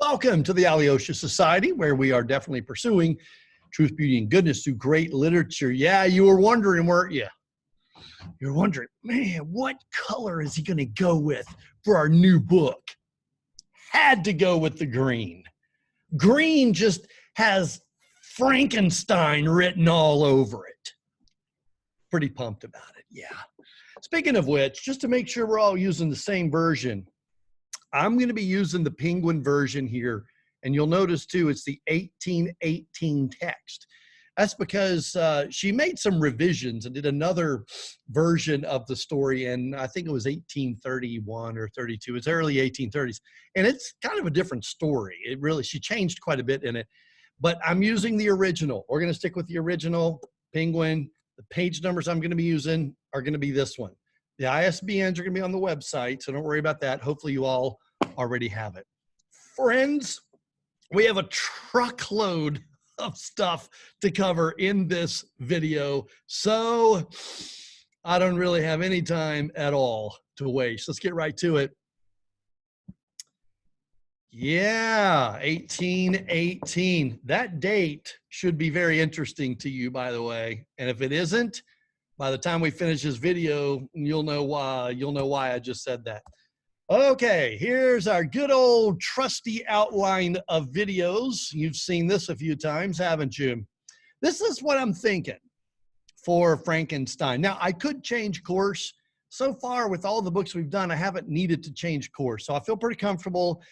Welcome to the Alyosha Society, where we are definitely pursuing truth, beauty, and goodness through great literature. Yeah, you were wondering, weren't you? You're wondering, man, what color is he going to go with for our new book? Had to go with the green. Green just has Frankenstein written all over it. Pretty pumped about it, yeah. Speaking of which, just to make sure we're all using the same version, I'm going to be using the Penguin version here. And you'll notice too, it's the 1818 text. That's because she made some revisions and did another version of the story. And I think it was 1831 or 32. It's early 1830s. And it's kind of a different story. She changed quite a bit in it. But I'm using the original. We're going to stick with the original Penguin. The page numbers I'm going to be using are going to be this one. The ISBNs are going to be on the website, so don't worry about that. Hopefully you all already have it. Friends, we have a truckload of stuff to cover in this video, so I don't really have any time at all to waste. Let's get right to it. Yeah, 1818. That date should be very interesting to you, by the way. And if it isn't, by the time we finish this video, you'll know why. You'll know why I just said that. Okay, here's our good old trusty outline of videos. You've seen this a few times, haven't you? This is what I'm thinking for Frankenstein. Now, I could change course. So far, with all the books we've done, I haven't needed to change course. So I feel pretty comfortable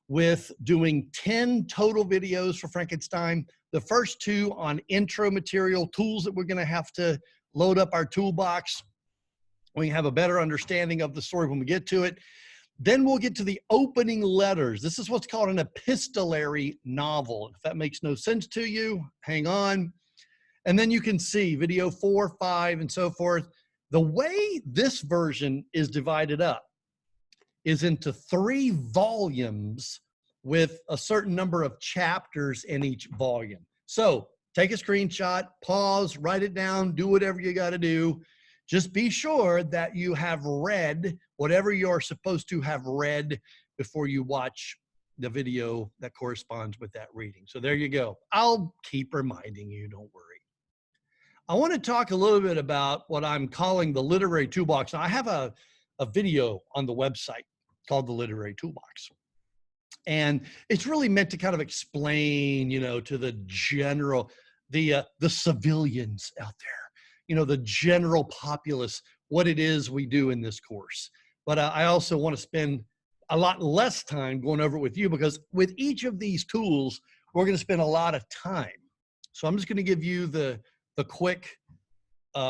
with doing 10 total videos for Frankenstein. The first two on intro material, tools that we're going to have to load up our toolbox. We have a better understanding of the story when we get to it. Then we'll get to the opening letters. This is what's called an epistolary novel. If that makes no sense to you, hang on. And then you can see video 4, 5, and so forth. The way this version is divided up is into 3 volumes with a certain number of chapters in each volume. So take a screenshot, pause, write it down, do whatever you got to do. Just be sure that you have read whatever you're supposed to have read before you watch the video that corresponds with that reading. So there you go. I'll keep reminding you, don't worry. I want to talk a little bit about what I'm calling the literary toolbox. Now, I have a video on the website called the Literary Toolbox. And it's really meant to kind of explain, to the general, the civilians out there, the general populace, what it is we do in this course. But I also want to spend a lot less time going over it with you, because with each of these tools, we're going to spend a lot of time. So I'm just going to give you the quick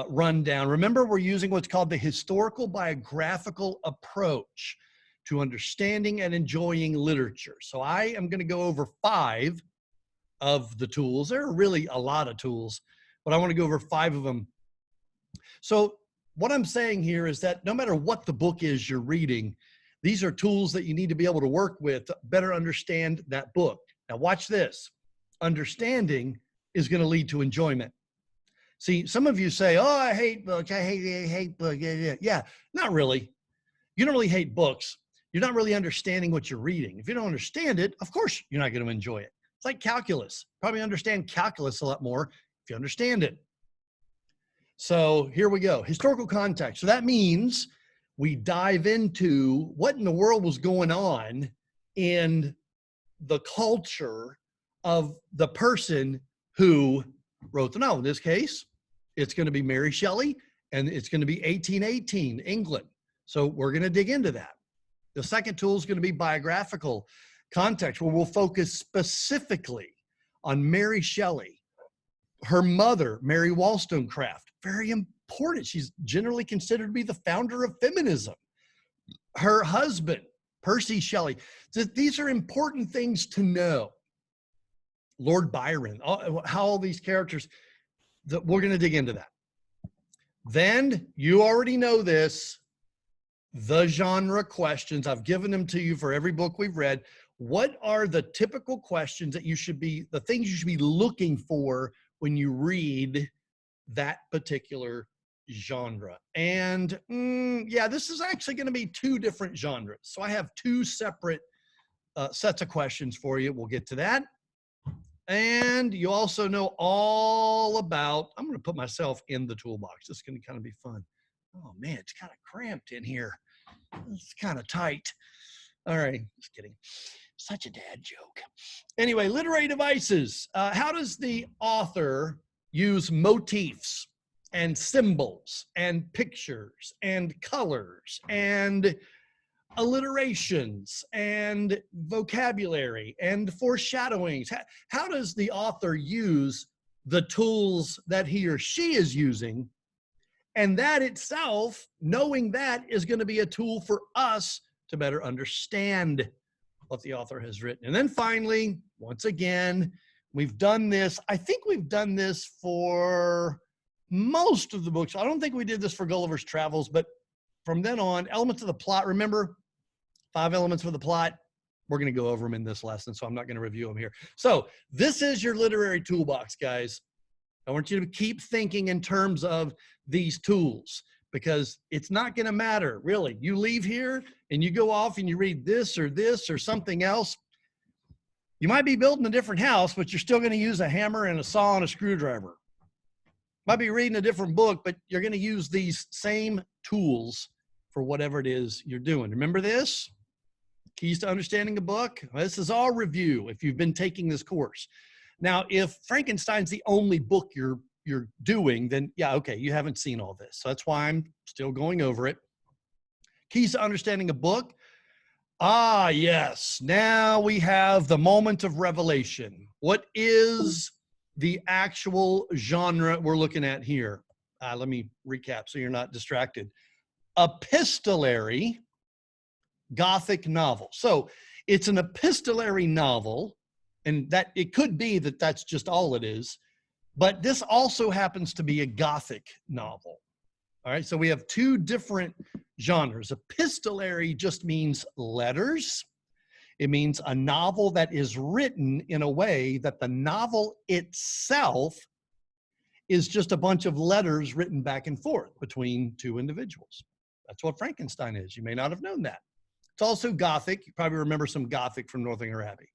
rundown. Remember, we're using what's called the historical biographical approach to understanding and enjoying literature. So I am going to go over 5 of the tools. There are really a lot of tools, but I want to go over 5 of them. So what I'm saying here is that no matter what the book is you're reading, these are tools that you need to be able to work with to better understand that book. Now watch this. Understanding is going to lead to enjoyment. See, some of you say, oh, I hate books. I hate books. Yeah, not really. You don't really hate books. You're not really understanding what you're reading. If you don't understand it, of course, you're not going to enjoy it. It's like calculus. Probably understand calculus a lot more if you understand it. So here we go. Historical context. So that means we dive into what in the world was going on in the culture of the person who wrote the novel. In this case, it's going to be Mary Shelley, and it's going to be 1818, England. So we're going to dig into that. The second tool is going to be biographical context, where we'll focus specifically on Mary Shelley, her mother, Mary Wollstonecraft. Very important. She's generally considered to be the founder of feminism. Her husband, Percy Shelley. So these are important things to know. Lord Byron, how all these characters, we're going to dig into that. Then, you already know this, the genre questions. I've given them to you for every book we've read. What are the typical questions that the things you should be looking for when you read that particular genre? And yeah, this is actually going to be 2 different genres. So I have 2 separate sets of questions for you. We'll get to that. And you also know all about, I'm going to put myself in the toolbox. This is going to kind of be fun. Oh man, it's kind of cramped in here. It's kind of tight. All right, just kidding. Such a dad joke. Anyway, literary devices. How does the author use motifs and symbols and pictures and colors and alliterations and vocabulary and foreshadowings? How does the author use the tools that he or she is using? And that itself, knowing that, is going to be a tool for us to better understand what the author has written. And then finally, once again, we've done this. I think we've done this for most of the books. I don't think we did this for Gulliver's Travels, but from then on, elements of the plot. Remember, 5 elements for the plot. We're going to go over them in this lesson, so I'm not going to review them here. So this is your literary toolbox, guys. I want you to keep thinking in terms of these tools, because it's not going to matter, really. You leave here and you go off and you read this or something else. You might be building a different house, but you're still going to use a hammer and a saw and a screwdriver. Might be reading a different book, but you're going to use these same tools for whatever it is you're doing. Remember this? Keys to understanding a book. This is all review if you've been taking this course. Now, if Frankenstein's the only book you're doing, then yeah, okay, you haven't seen all this. So that's why I'm still going over it. Keys to understanding a book. Ah, yes. Now we have the moment of revelation. What is the actual genre we're looking at here? Let me recap so you're not distracted. Epistolary Gothic novel. So it's an epistolary novel, and that it could be that that's just all it is, but this also happens to be a Gothic novel. All right, so we have 2 different genres. Epistolary just means letters. It means a novel that is written in a way that the novel itself is just a bunch of letters written back and forth between 2 individuals. That's what Frankenstein is. You may not have known that. It's also Gothic. You probably remember some Gothic from Northanger Abbey.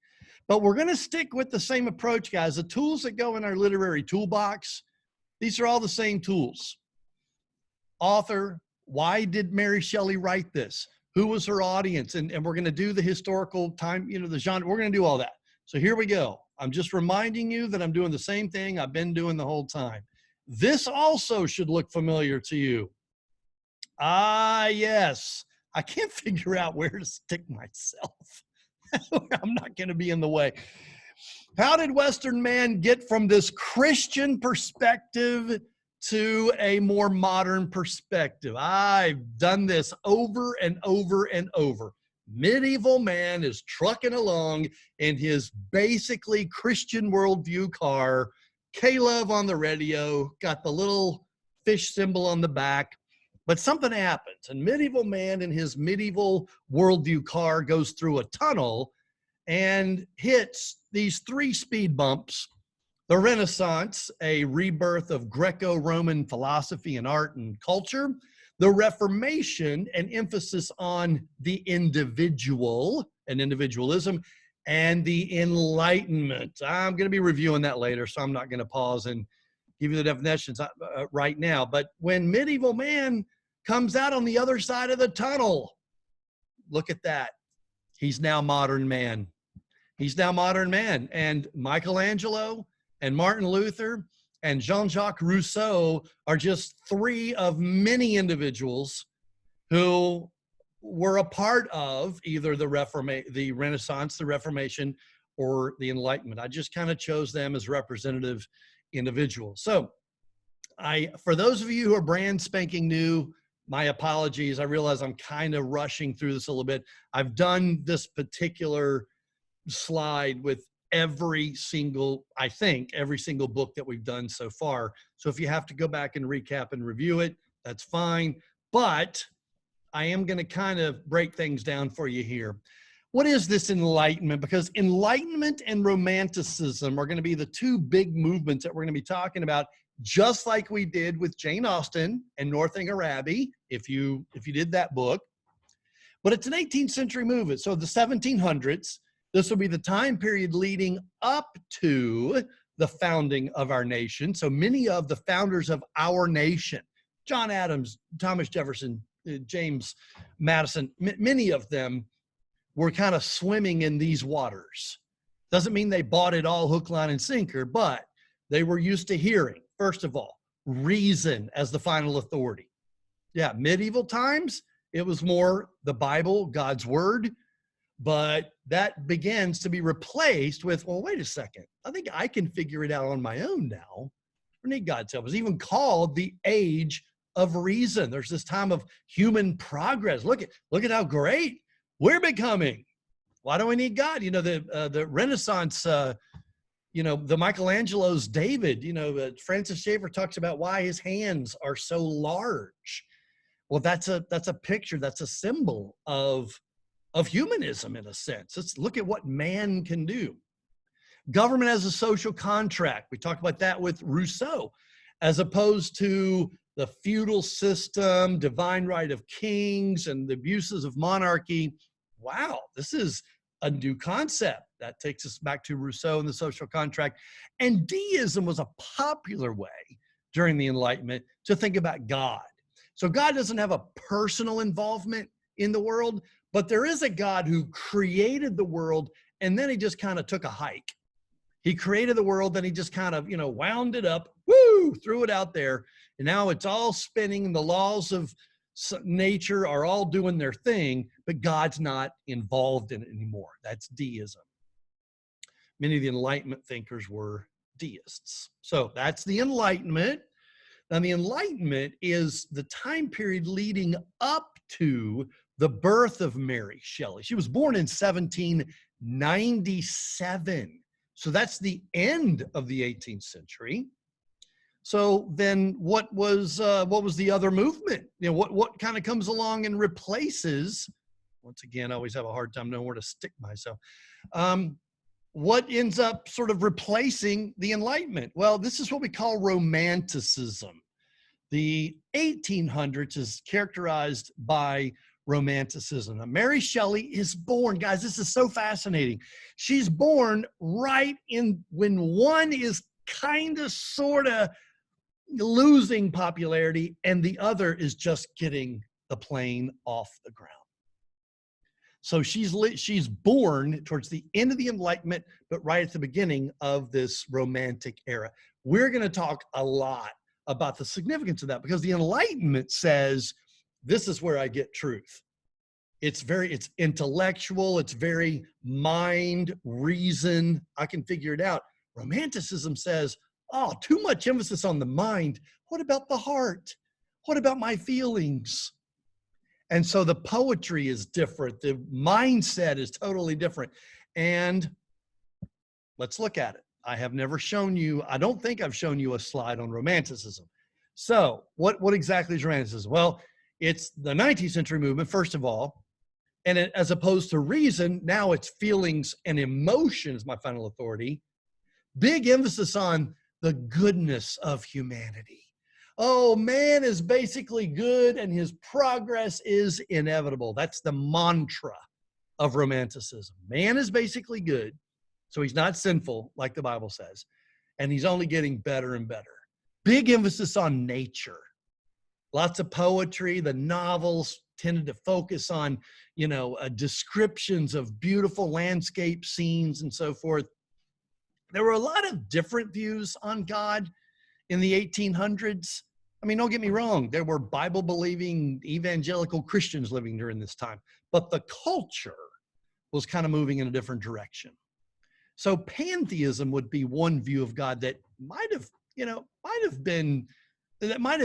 But we're going to stick with the same approach, guys. The tools that go in our literary toolbox, these are all the same tools. Author, why did Mary Shelley write this? Who was her audience? And we're going to do the historical time, the genre. We're going to do all that. So here we go. I'm just reminding you that I'm doing the same thing I've been doing the whole time. This also should look familiar to you. Ah, yes. I can't figure out where to stick myself. I'm not going to be in the way. How did Western man get from this Christian perspective to a more modern perspective? I've done this over and over and over. Medieval man is trucking along in his basically Christian worldview car, K-Love on the radio, got the little fish symbol on the back. But something happens, and medieval man in his medieval worldview car goes through a tunnel and hits these 3 speed bumps. The Renaissance, a rebirth of Greco-Roman philosophy and art and culture. The Reformation, an emphasis on the individual and individualism. And the Enlightenment. I'm going to be reviewing that later, so I'm not going to pause and give you the definitions right now. But when medieval man comes out on the other side of the tunnel, look at that. He's now modern man. He's now modern man. And Michelangelo and Martin Luther and Jean-Jacques Rousseau are just 3 of many individuals who were a part of either the Renaissance, the Reformation, or the Enlightenment. I just kind of chose them as representative individuals. So for those of you who are brand spanking new, my apologies. I realize I'm kind of rushing through this a little bit. I've done this particular slide with every single book that we've done so far. So if you have to go back and recap and review it, that's fine. But I am going to kind of break things down for you here. What is this Enlightenment? Because Enlightenment and Romanticism are going to be the 2 big movements that we're going to be talking about, just like we did with Jane Austen and Northanger Abbey, if you did that book. But it's an 18th century movement. So the 1700s, This will be the time period leading up to the founding of our nation. So many of the founders of our nation, John Adams, Thomas Jefferson, James Madison, many of them were kind of swimming in these waters. Doesn't mean they bought it all hook, line, and sinker, but they were used to hearing, first of all, reason as the final authority. Yeah, medieval times, it was more the Bible, God's word, but that begins to be replaced with, well, wait a second. I think I can figure it out on my own now. I need God's help. It's even called the age of reason. There's this time of human progress. Look at how great we're becoming. Why do we need God? You know, the Renaissance, the Michelangelo's David, Francis Schaeffer talks about why his hands are so large. Well, that's a picture, that's a symbol of humanism in a sense. Let's look at what man can do. Government as a social contract. We talked about that with Rousseau, as opposed to the feudal system, divine right of kings, and the abuses of monarchy. Wow, this is a new concept. That takes us back to Rousseau and the social contract. And deism was a popular way during the Enlightenment to think about God. So God doesn't have a personal involvement in the world, but there is a God who created the world, and then he just kind of took a hike. He created the world, then he just kind of, wound it up, threw it out there, and now it's all spinning, and the laws of nature are all doing their thing, but God's not involved in it anymore. That's deism. Many of the Enlightenment thinkers were deists. So that's the Enlightenment. Now, the Enlightenment is the time period leading up to the birth of Mary Shelley. She was born in 1797. So that's the end of the 18th century. So then what was the other movement? What kind of comes along and replaces, once again, I always have a hard time knowing where to stick myself. What ends up sort of replacing the Enlightenment? Well, this is what we call Romanticism. The 1800s is characterized by Romanticism. Now, Mary Shelley is born, guys, this is so fascinating. She's born right in when one is kind of, sort of losing popularity and the other is just getting the plane off the ground. So she's born towards the end of the Enlightenment, but right at the beginning of this Romantic era. We're going to talk a lot about the significance of that because the Enlightenment says, this is where I get truth. It's intellectual. It's very mind, reason. I can figure it out. Romanticism says, oh, too much emphasis on the mind. What about the heart? What about my feelings? And so the poetry is different. The mindset is totally different. And let's look at it. I have never shown you, I don't think I've shown you a slide on Romanticism. So what exactly is Romanticism? Well, it's the 19th century movement, first of all, and as opposed to reason, now it's feelings and emotions, my final authority. Big emphasis on the goodness of humanity. Oh, man is basically good and his progress is inevitable. That's the mantra of Romanticism. Man is basically good, so he's not sinful, like the Bible says, and he's only getting better and better. Big emphasis on nature. Lots of poetry. The novels tended to focus on, descriptions of beautiful landscape scenes and so forth. There were a lot of different views on God in the 1800s. I mean, don't get me wrong. There were Bible-believing evangelical Christians living during this time, but the culture was kind of moving in a different direction. So pantheism would be one view of God that might have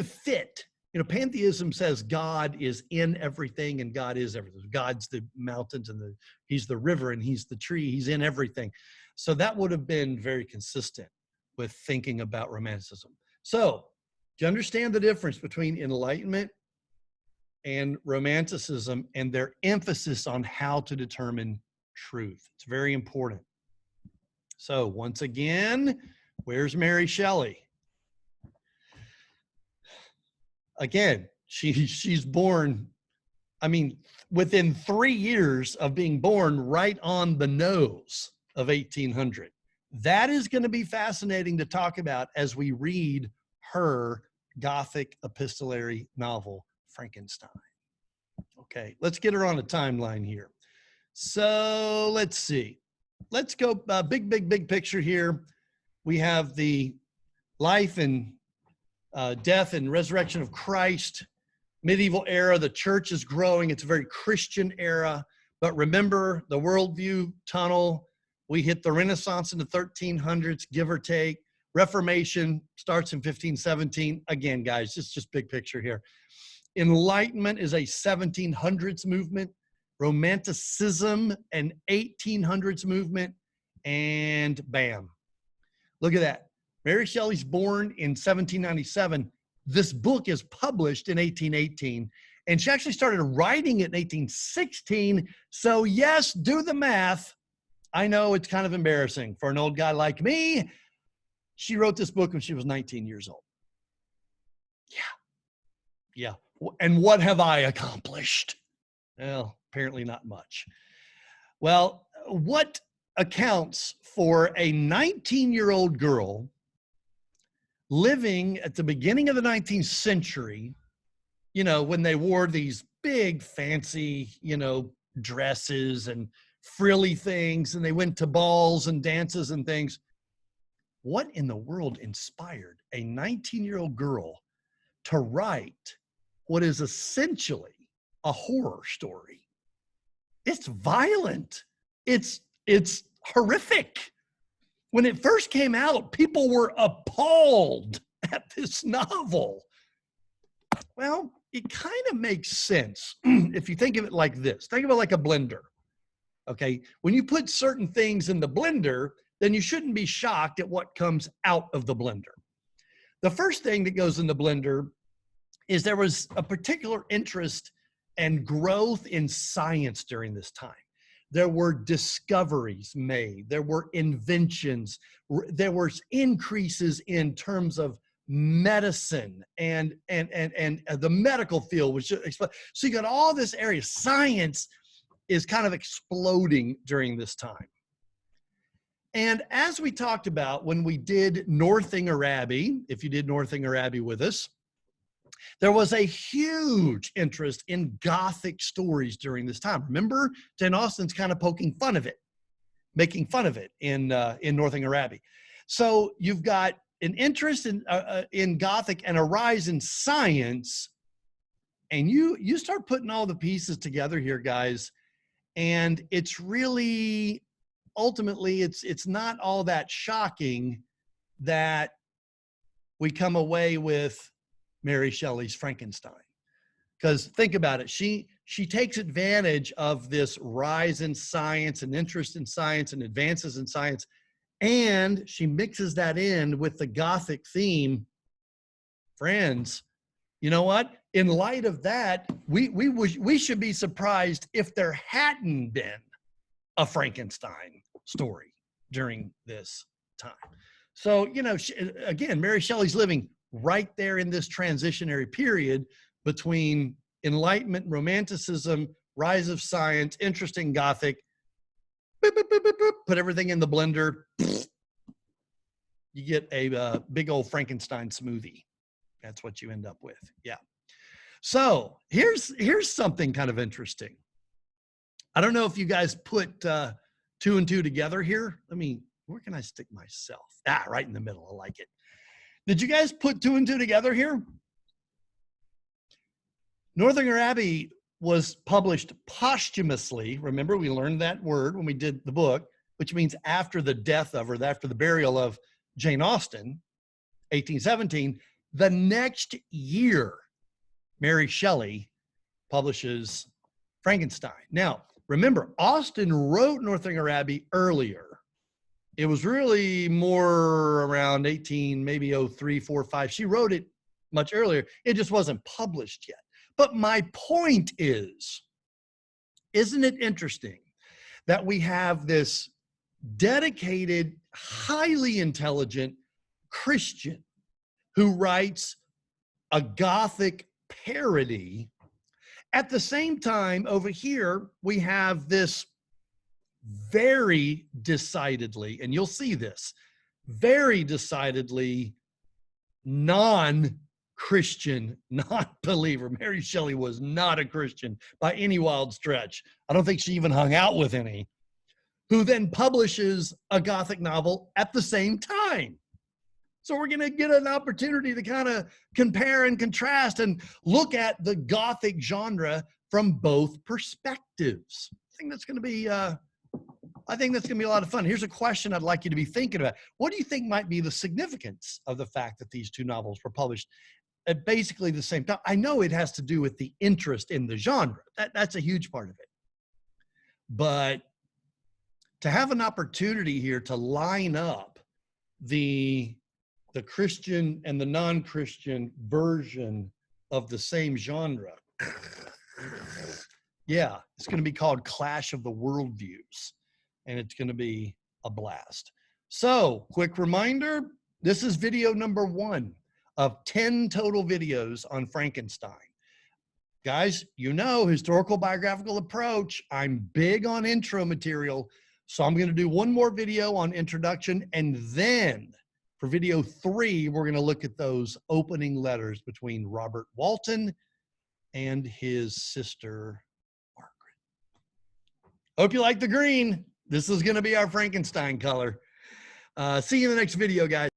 fit. Pantheism says God is in everything and God is everything. God's the mountains and he's the river and he's the tree. He's in everything. So that would have been very consistent with thinking about Romanticism. So do you understand the difference between Enlightenment and Romanticism and their emphasis on how to determine truth? It's very important. So once again, where's Mary Shelley? Again, she's born I mean, within 3 years of being born, right on the nose of 1800. That is going to be fascinating to talk about as we read her Gothic epistolary novel, Frankenstein. Okay, let's get her on a timeline here. So let's see. Let's go big picture here. We have the life and death and resurrection of Christ. Medieval era, the church is growing. It's a very Christian era. But remember the worldview tunnel. We hit the Renaissance in the 1300s, give or take. Reformation starts in 1517. Again, guys, just big picture here. Enlightenment is a 1700s movement. Romanticism, an 1800s movement. And bam. Look at that. Mary Shelley's born in 1797. This book is published in 1818, and she actually started writing it in 1816. So yes, do the math. I know it's kind of embarrassing for an old guy like me. She wrote this book when she was 19 years old. Yeah. And what have I accomplished? Well, apparently not much. Well, what accounts for a 19-year-old girl living at the beginning of the 19th century, you know, when they wore these big fancy, you know, dresses and frilly things, and they went to balls and dances and things. What in the world inspired a 19-year-old girl to write what is essentially a horror story? It's violent. It's horrific. When it first came out, people were appalled at this novel. Well, it kind of makes sense if you think of it like this. Think of it like a blender, okay? When you put certain things in the blender, then you shouldn't be shocked at what comes out of the blender. The first thing that goes in the blender is there was a particular interest and growth in science during this time. There were discoveries made. There were inventions. There were increases in terms of medicine and the medical field was just, so you got all this area. Science is kind of exploding during this time. And as we talked about when we did Northanger Abbey, if you did Northanger Abbey with us, there was a huge interest in Gothic stories during this time. Remember, Jane Austen's kind of poking fun of it, making fun of it in Northanger Abbey. So you've got an interest in Gothic and a rise in science, and you start putting all the pieces together here, guys, and it's really, ultimately, it's not all that shocking that we come away with Mary Shelley's Frankenstein. Because think about it, she takes advantage of this rise in science and interest in science and advances in science, and she mixes that in with the Gothic theme. Friends, you know what? In light of that, we should be surprised if there hadn't been a Frankenstein story during this time. So, you know, again, Mary Shelley's living right there in this transitionary period between Enlightenment, Romanticism, rise of science, interest in Gothic. Boop, boop, boop, boop, boop, put everything in the blender. You get a big old Frankenstein smoothie. That's what you end up with. Yeah. So here's something kind of interesting. I don't know if you guys put 2 and 2 together here. Where can I stick myself? Right in the middle. I like it. Did you guys put 2 and 2 together here? Northanger Abbey was published posthumously. Remember, we learned that word when we did the book, which means after the death of, or after the burial of Jane Austen, 1817. The next year, Mary Shelley publishes Frankenstein. Now, remember, Austen wrote Northanger Abbey earlier. It was really more around 18, maybe 03, 4, 5. She wrote it much earlier. It just wasn't published yet. But my point is, isn't it interesting that we have this dedicated, highly intelligent Christian who writes a Gothic parody, At the same time, over here, we have this very decidedly, and you'll see this, very decidedly non-Christian, non-believer. Mary Shelley was not a Christian by any wild stretch. I don't think she even hung out with any, who then publishes a Gothic novel at the same time. So we're going to get an opportunity to kind of compare and contrast and look at the Gothic genre from both perspectives. I think that's going to be a lot of fun. Here's a question I'd like you to be thinking about. What do you think might be the significance of the fact that these two novels were published at basically the same time? I know it has to do with the interest in the genre. That's a huge part of it. But to have an opportunity here to line up the Christian and the non-Christian version of the same genre. Yeah, it's going to be called Clash of the Worldviews, and it's going to be a blast. So, quick reminder, this is video number 1 of 10 total videos on Frankenstein. Guys, you know, historical biographical approach. I'm big on intro material, so I'm going to do one more video on introduction, and then for video 3, we're going to look at those opening letters between Robert Walton and his sister, Margaret. Hope you like the green. This is going to be our Frankenstein color. See you in the next video, guys.